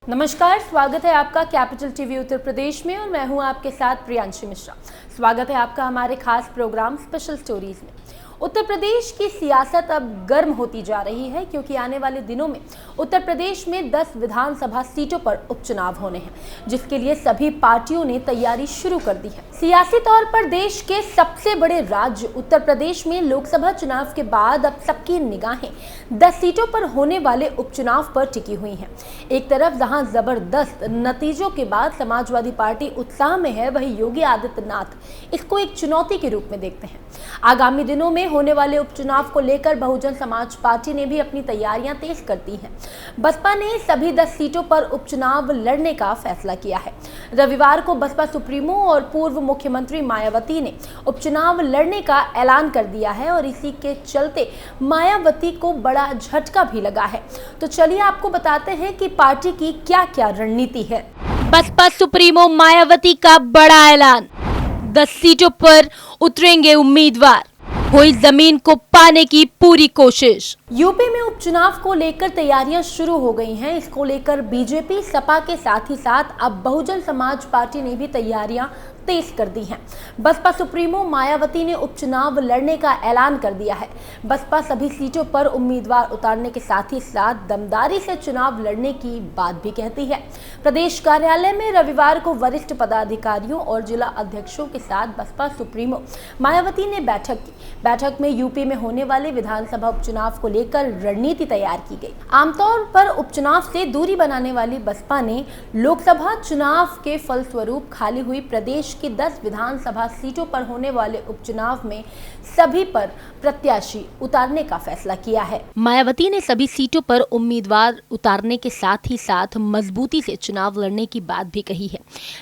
नमस्कार, स्वागत है आपका कैपिटल टीवी उत्तर प्रदेश में और मैं हूं आपके साथ प्रियांशी मिश्रा। स्वागत है आपका हमारे खास प्रोग्राम स्पेशल स्टोरीज में। उत्तर प्रदेश की सियासत अब गर्म होती जा रही है क्योंकि आने वाले दिनों में उत्तर प्रदेश में 10 विधानसभा सीटों पर उपचुनाव होने हैं, जिसके लिए सभी पार्टियों ने तैयारी शुरू कर दी है। सियासी तौर पर देश के सबसे बड़े राज्य उत्तर प्रदेश में लोकसभा चुनाव के बाद अब सबकी निगाहें 10 सीटों पर होने वाले उपचुनाव पर टिकी हुई हैं। एक तरफ जहां जबरदस्त नतीजों के बाद समाजवादी पार्टी उत्साह में है, वहीं योगी आदित्यनाथ इसको एक चुनौती के रूप में देखते हैं। आगामी दिनों में होने वाले उपचुनाव को लेकर बहुजन समाज पार्टी ने भी अपनी तैयारियां तेज कर दी हैं। बसपा ने सभी 10 सीटों पर उपचुनाव लड़ने का फैसला किया है। रविवार को बसपा सुप्रीमो और पूर्व मुख्यमंत्री मायावती ने उपचुनाव लड़ने का ऐलान कर दिया है और इसी के चलते मायावती को बड़ा झटका भी लगा है। तो चलिए आपको बताते हैं कि पार्टी की क्या-क्या रणनीति है। बसपा सुप्रीमो मायावती का बड़ा ऐलान, 10 सीटों पर उतरेंगे उम्मीदवार, हुई जमीन को पाने की पूरी कोशिश। यूपी में उपचुनाव को लेकर तैयारियां शुरू हो गई हैं। इसको लेकर बीजेपी, सपा के साथ ही साथ अब बहुजन समाज पार्टी ने भी तैयारियां तेज कर दी हैं। बसपा सुप्रीमो मायावती ने उपचुनाव लड़ने का ऐलान कर दिया है। बसपा सभी सीटों पर उम्मीदवार उतारने के साथ ही साथ दमदारी से चुनाव लड़ने की बात भी कहती है। प्रदेश कार्यालय में रविवार को वरिष्ठ पदाधिकारियों और जिला अध्यक्षों के साथ बसपा सुप्रीमो मायावती ने बैठक की। बैठक में यूपी में होने वाले विधानसभा उपचुनाव को लेकर रणनीति तैयार की गई। आमतौर पर उपचुनाव से दूरी बनाने वाली बसपा ने लोकसभा चुनाव के फलस्वरूप खाली हुई प्रदेश की 10 विधानसभा सीटों पर होने वाले उपचुनाव में सभी पर प्रत्याशी उतारने का फैसला किया है। मायावती ने सभी सीटों पर उम्मीदवार उतारने के साथ ही साथ मजबूती से चुनाव लड़ने की बात भी कही है।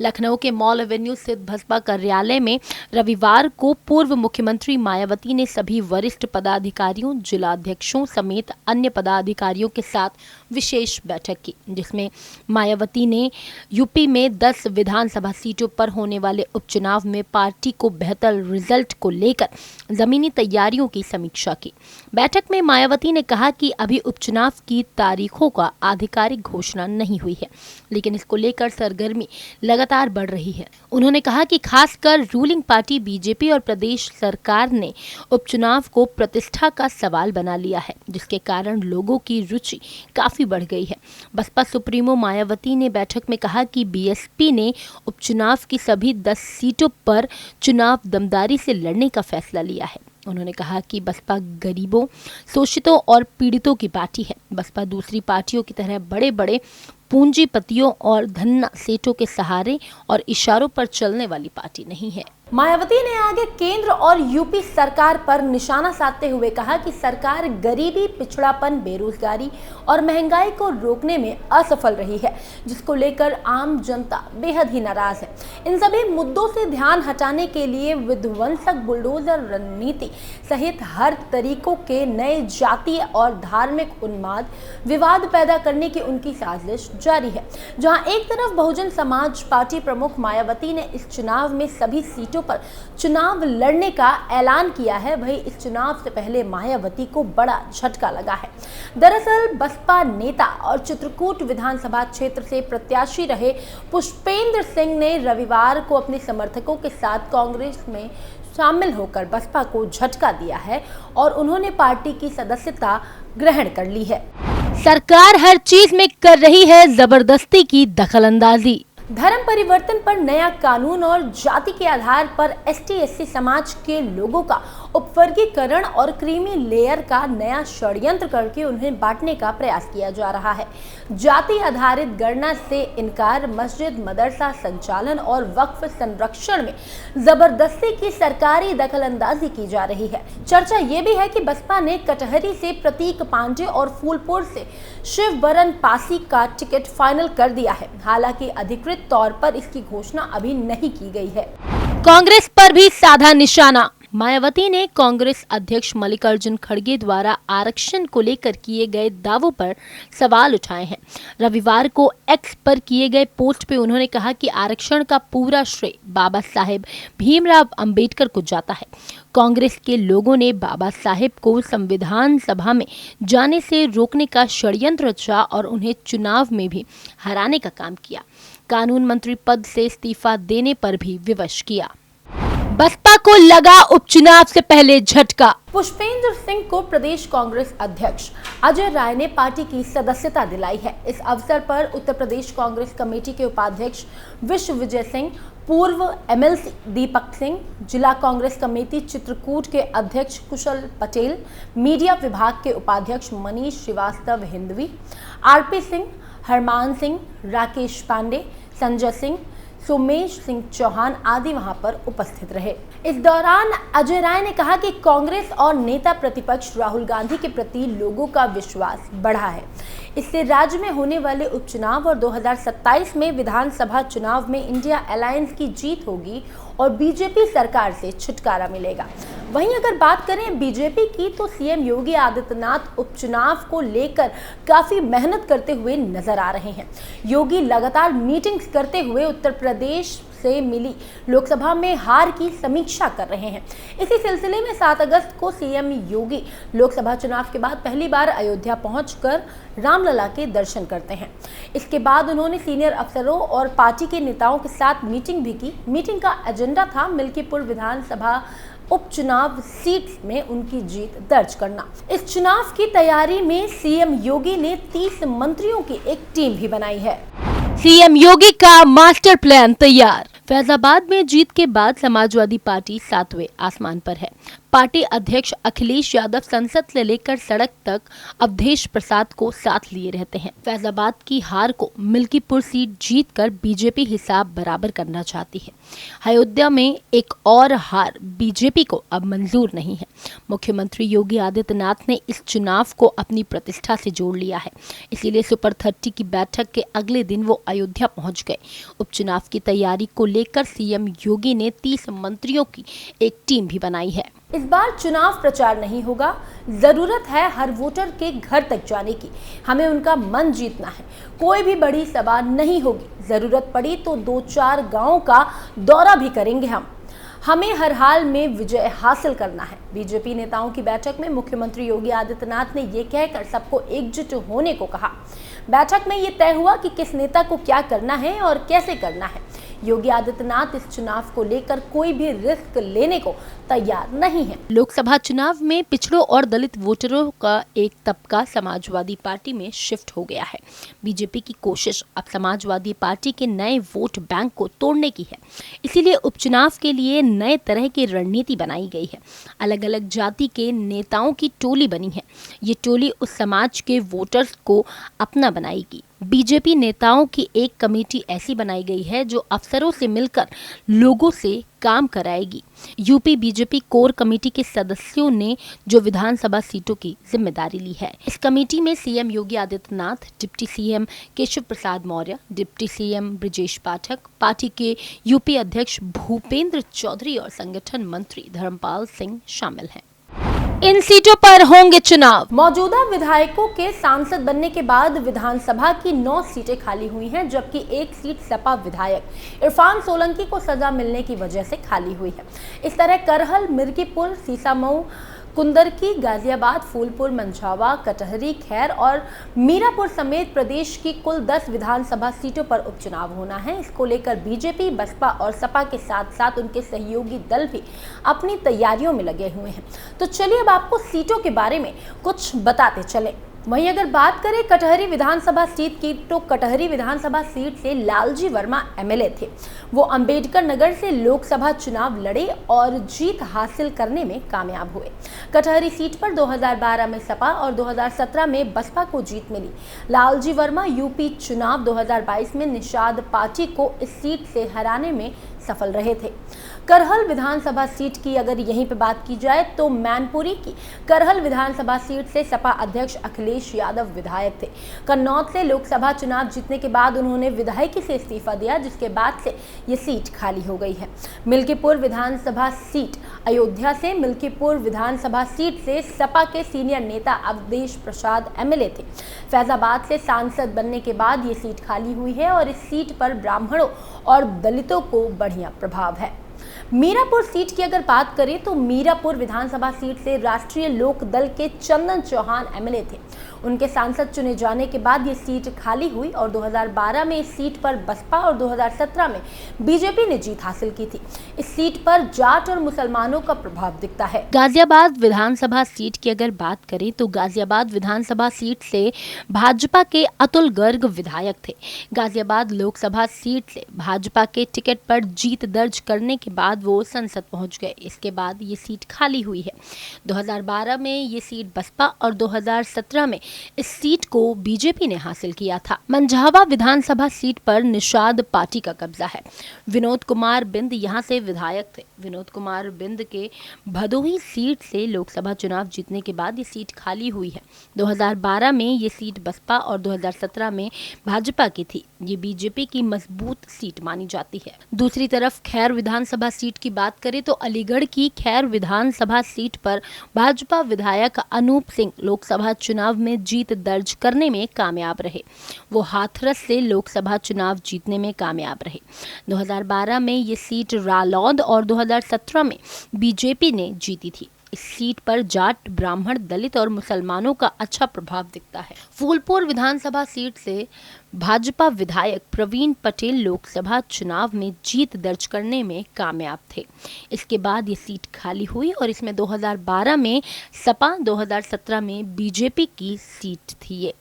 लखनऊ के मॉल एवेन्यू स्थित भाजपा कार्यालय में रविवार को पूर्व मुख्यमंत्री मायावती ने सभी वरिष्ठ पदाधिकारियों, जिला अध्यक्षों समेत अन्य पदाधिकारियों के साथ विशेष बैठक की, जिसमें मायावती ने यूपी में 10 विधानसभा सीटों पर होने वाले उपचुनाव में पार्टी को बेहतर रिजल्ट को लेकर जमीनी तैयारियों की समीक्षा की। बैठक में मायावती ने कहा कि अभी उपचुनाव की तारीखों का आधिकारिक घोषणा नहीं हुई है, लेकिन इसको लेकर सरगर्मी लगातार बढ़ रही है। उन्होंने कहा कि खासकर रूलिंग पार्टी बीजेपी और प्रदेश सरकार ने उपचुनाव को प्रतिष्ठा का सवाल बना लिया है, जिसके कारण लोगों की रुचि काफी बढ़ गई है। बसपा सुप्रीमो मायावती ने बैठक में कहा कि बीएसपी ने उपचुनाव की सभी 10 सीटों पर चुनाव दमदारी से लड़ने का फैसला लिया है। उन्होंने कहा कि बसपा गरीबों, शोषितों और पीड़ितों की पार्टी है। बसपा दूसरी पार्टियों की तरह बड़े बड़े पूंजीपतियों और धन्ना सेठों के सहारे और इशारों पर चलने वाली पार्टी नहीं है। मायावती ने आगे केंद्र और यूपी सरकार पर निशाना साधते हुए कहा कि सरकार गरीबी, पिछड़ापन, बेरोजगारी और महंगाई को रोकने में असफल रही है, जिसको लेकर आम जनता बेहद ही नाराज है। इन सभी मुद्दों से ध्यान हटाने के लिए विध्वंसक बुलडोजर रणनीति सहित हर तरीकों के नए जातीय और धार्मिक उन्माद विवाद पैदा करने की उनकी साजिश जारी है। जहां एक तरफ बहुजन समाज पार्टी प्रमुख मायावती ने इस चुनाव में सभी सीटों पर चुनाव लड़ने का ऐलान किया है, वहीं इस चुनाव से पहले मायावती को बड़ा झटका लगा है। दरअसल बसपा नेता और चित्रकूट विधानसभा क्षेत्र से प्रत्याशी रहे पुष्पेंद्र सिंह ने रविवार को अपने समर्थकों के साथ कांग्रेस में शामिल होकर बसपा को झटका दिया है और उन्होंने पार्टी की सदस्यता ग्रहण कर ली है। सरकार हर चीज में कर रही है जबरदस्ती की दखलंदाजी। धर्म परिवर्तन पर नया कानून और जाति के आधार पर एसटी/एससी समाज के लोगों का उपवर्गीकरण और क्रीमी लेयर का नया षड्यंत्र करके उन्हें बांटने का प्रयास किया जा रहा है। जाति आधारित गणना से इनकार, मस्जिद मदरसा संचालन और वक्फ संरक्षण में जबरदस्ती की सरकारी दखलंदाजी की जा रही है। चर्चा ये भी है कि बसपा ने कटहरी से प्रतीक पांडे और फूलपुर से शिवबरन पासी का टिकट फाइनल कर दिया है। हालांकि अधिकृत तौर पर इसकी घोषणा अभी नहीं की गई है। कांग्रेस पर भी साधा निशाना। मायावती ने कांग्रेस अध्यक्ष मल्लिकार्जुन खड़गे द्वारा आरक्षण को लेकर किए गए दावों पर सवाल उठाए हैं। रविवार को एक्स पर किए गए पोस्ट पे उन्होंने कहा कि आरक्षण का पूरा श्रेय बाबा साहेब भीमराव अंबेडकर को जाता है। कांग्रेस के लोगों ने बाबा साहेब को संविधान सभा में जाने से रोकने का षड्यंत्र रचा और उन्हें चुनाव में भी हराने का काम किया। कानून मंत्री पद से इस्तीफा देने पर भी विवश किया। बसपा को लगा उपचुनाव से पहले झटका। पुष्पेंद्र सिंह को प्रदेश कांग्रेस अध्यक्ष अजय राय ने पार्टी की सदस्यता दिलाई है। इस अवसर पर उत्तर प्रदेश कांग्रेस कमेटी के उपाध्यक्ष विश्व विजय सिंह, पूर्व एमएलसी दीपक सिंह, जिला कांग्रेस कमेटी चित्रकूट के अध्यक्ष कुशल पटेल, मीडिया विभाग के उपाध्यक्ष मनीष श्रीवास्तव हिंदवी, आरपी सिंह, हरमान सिंह, राकेश पांडे, संजय सिंह, सोमेश सिंह चौहान आदि वहां पर उपस्थित रहे। इस दौरान अजय राय ने कहा कि कांग्रेस और नेता प्रतिपक्ष राहुल गांधी के प्रति लोगों का विश्वास बढ़ा है। इससे राज्य में होने वाले उपचुनाव और 2027 में विधानसभा चुनाव में इंडिया अलायंस की जीत होगी और बीजेपी सरकार से छुटकारा मिलेगा। वहीं अगर बात करें बीजेपी की, तो सीएम योगी आदित्यनाथ उपचुनाव को लेकर काफी मेहनत करते हुए नजर आ रहे हैं। योगी लगातार मीटिंग्स करते हुए उत्तर प्रदेश से मिली लोकसभा में हार की समीक्षा कर रहे हैं। इसी सिलसिले में 7 अगस्त को सीएम योगी लोकसभा चुनाव के बाद पहली बार अयोध्या पहुंचकर रामलला के दर्शन करते हैं। इसके बाद उन्होंने सीनियर अफसरों और पार्टी के नेताओं के साथ मीटिंग भी की। मीटिंग का एजेंडा था मिल्कीपुर विधानसभा उपचुनाव सीट में उनकी जीत दर्ज करना। इस चुनाव की तैयारी में सीएम योगी ने 30 मंत्रियों की एक टीम भी बनाई है। सीएम योगी का मास्टर प्लान तैयार। फैजाबाद में जीत के बाद समाजवादी पार्टी 7वें आसमान पर है। पार्टी अध्यक्ष अखिलेश यादव संसद से लेकर सड़क तक अवधेश प्रसाद को साथ लिए रहते हैं। फैजाबाद की हार को मिल्कीपुर सीट जीतकर बीजेपी हिसाब बराबर करना चाहती है। अयोध्या में एक और हार बीजेपी को अब मंजूर नहीं है। मुख्यमंत्री योगी आदित्यनाथ ने इस चुनाव को अपनी प्रतिष्ठा से जोड़ लिया है, इसीलिए सुपर 30 की बैठक के अगले दिन वो अयोध्या पहुंच गए। उपचुनाव की तैयारी को लेकर सीएम योगी ने 30 मंत्रियों की एक टीम भी बनाई है। इस बार चुनाव प्रचार नहीं होगा। जरूरत है हर वोटर के घर तक जाने की। हमें उनका मन जीतना है। कोई भी बड़ी सभा नहीं होगी। जरूरत पड़ी तो 2-4 गांवों का दौरा भी करेंगे हम। हमें हर हाल में विजय हासिल करना है। बीजेपी नेताओं की बैठक में मुख्यमंत्री योगी आदित्यनाथ ने ये कहकर सबको एकजुट होने को कहा। बैठक में ये तय हुआ कि किस नेता को क्या करना है और कैसे करना है। योगी आदित्यनाथ इस चुनाव को लेकर कोई भी रिस्क लेने को तैयार नहीं है। लोकसभा चुनाव में पिछड़ों और दलित वोटरों का एक तबका समाजवादी पार्टी में शिफ्ट हो गया है। बीजेपी की कोशिश अब समाजवादी पार्टी के नए वोट बैंक को तोड़ने की है। इसीलिए उपचुनाव के लिए नए तरह की रणनीति बनाई गई है। अलग अलग जाति के नेताओं की टोली बनी है। ये टोली उस समाज के वोटर्स को अपना बनाएगी। बीजेपी नेताओं की एक कमेटी ऐसी बनाई गई है जो अफसरों से मिलकर लोगों से काम कराएगी। यूपी बीजेपी कोर कमेटी के सदस्यों ने जो विधानसभा सीटों की जिम्मेदारी ली है। इस कमेटी में CM Yogi Adityanath, deputy CM Keshav Prasad Maurya, deputy CM Brijesh पाठक, पार्टी के यूपी अध्यक्ष भूपेंद्र चौधरी और संगठन मंत्री धर्मपाल सिंह शामिल हैं। इन सीटों पर होंगे चुनाव। मौजूदा विधायकों के सांसद बनने के बाद विधानसभा की 9 सीटें खाली हुई हैं, जबकि एक सीट सपा विधायक इरफान सोलंकी को सजा मिलने की वजह से खाली हुई है। इस तरह करहल, मिर्कीपुर, सीसामऊ, कुंदरकी, गाजियाबाद, फूलपुर, मंझावा, कटहरी, खैर और मीरापुर समेत प्रदेश की कुल 10 विधानसभा सीटों पर उपचुनाव होना है। इसको लेकर बीजेपी, बसपा और सपा के साथ साथ उनके सहयोगी दल भी अपनी तैयारियों में लगे हुए हैं। तो चलिए अब आपको सीटों के बारे में कुछ बताते चले। वहीं अगर बात करें कटहरी विधानसभा सीट की, तो कटहरी विधानसभा सीट से लालजी वर्मा एमएलए थे। वो अंबेडकर नगर से लोकसभा चुनाव लड़े और जीत हासिल करने में कामयाब हुए। कटहरी सीट पर 2012 में सपा और 2017 में बसपा को जीत मिली। लालजी वर्मा यूपी चुनाव 2022 में निषाद पार्टी को इस सीट से हराने में सफल रहे थे। करहल विधानसभा सीट की अगर यहीं पे बात की जाए तो मैनपुरी की करहल विधानसभा सीट से सपा अध्यक्ष अखिलेश यादव विधायक थे। कन्नौज से लोकसभा चुनाव जीतने के बाद उन्होंने विधायकी से इस्तीफा दिया, जिसके बाद से ये सीट खाली हो गई है। मिल्कीपुर विधानसभा सीट, अयोध्या से मिल्कीपुर विधानसभा सीट से सपा के सीनियर नेता अवधेश प्रसाद एमएलए थे। फैजाबाद से सांसद बनने के बाद ये सीट खाली हुई है और इस सीट पर ब्राह्मणों और दलितों को बढ़िया प्रभाव है। मीरापुर सीट की अगर बात करें तो मीरापुर विधानसभा सीट से राष्ट्रीय लोक दल के चंदन चौहान एमएलए थे। उनके सांसद चुने जाने के बाद ये सीट खाली हुई और 2012 में इस सीट पर बसपा और 2017 में बीजेपी ने जीत हासिल की थी। इस सीट पर जाट और मुसलमानों का प्रभाव दिखता है। गाजियाबाद विधानसभा सीट की अगर बात करें तो गाजियाबाद विधानसभा सीट से भाजपा के अतुल गर्ग विधायक थे। गाजियाबाद लोकसभा सीट से भाजपा के टिकट पर जीत दर्ज करने के बाद वो संसद पहुंच गए। इसके बाद ये सीट खाली हुई है। 2012 में ये सीट बसपा और 2017 में इस सीट को बीजेपी ने हासिल किया था। मंझावा विधानसभा सीट पर निषाद पार्टी का कब्जा है। विनोद कुमार बिंद यहाँ से विधायक थे। विनोद कुमार बिंद के भदोही सीट से लोकसभा चुनाव जीतने के बाद ये सीट खाली हुई है। 2012 में ये सीट बसपा और 2017 में भाजपा की थी। ये बीजेपी की मजबूत सीट मानी जाती है। दूसरी तरफ खैर विधानसभा सीट की बात करें तो अलीगढ़ की खैर विधानसभा सीट पर भाजपा विधायक अनूप सिंह लोकसभा चुनाव में जीत दर्ज करने में कामयाब रहे। वो हाथरस से लोकसभा चुनाव जीतने में कामयाब रहे। 2012 में ये सीट रालौद और 2017 में बीजेपी ने जीती थी। इस सीट पर जाट, ब्राह्मण, दलित और मुसलमानों का अच्छा प्रभाव दिखता है। फूलपुर विधानसभा सीट से भाजपा विधायक प्रवीण पटेल लोकसभा चुनाव में जीत दर्ज करने में कामयाब थे। इसके बाद ये सीट खाली हुई और इसमें 2012 में सपा, 2017 में बीजेपी की सीट थी ये।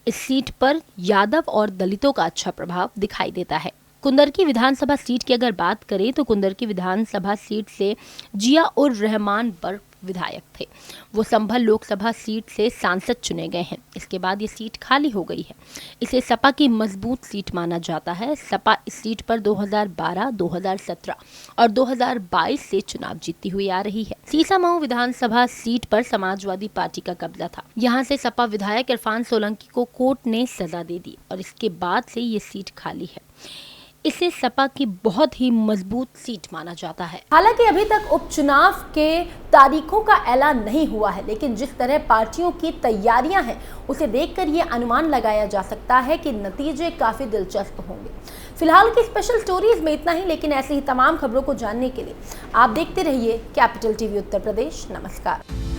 इस सीट पर यादव और दलितों का अच्छा प्रभाव दिखाई देता है। कुंदरकी विधानसभा सीट की अगर बात करें तो कुंदरकी विधानसभा सीट से जिया उर रहमान बर्क विधायक थे। वो संभल लोकसभा सीट से सांसद चुने गए हैं। इसके बाद ये सीट खाली हो गई है। इसे सपा की मजबूत सीट माना जाता है। सपा इस सीट पर 2012, 2017 और 2022 से चुनाव जीतती हुई आ रही है। सीसामऊ विधानसभा सीट पर समाजवादी पार्टी का कब्जा था। यहाँ से सपा विधायक इरफान सोलंकी को कोर्ट ने सजा दे दी और इसके बाद से ये सीट खाली है। इसे सपा की बहुत ही मजबूत सीट माना जाता है। हालांकि अभी तक उपचुनाव के तारीखों का ऐलान नहीं हुआ है, लेकिन जिस तरह पार्टियों की तैयारियां हैं उसे देखकर ये अनुमान लगाया जा सकता है कि नतीजे काफी दिलचस्प होंगे। फिलहाल की स्पेशल स्टोरीज में इतना ही, लेकिन ऐसी ही तमाम खबरों को जानने के लिए आप देखते रहिए कैपिटल टीवी उत्तर प्रदेश। नमस्कार।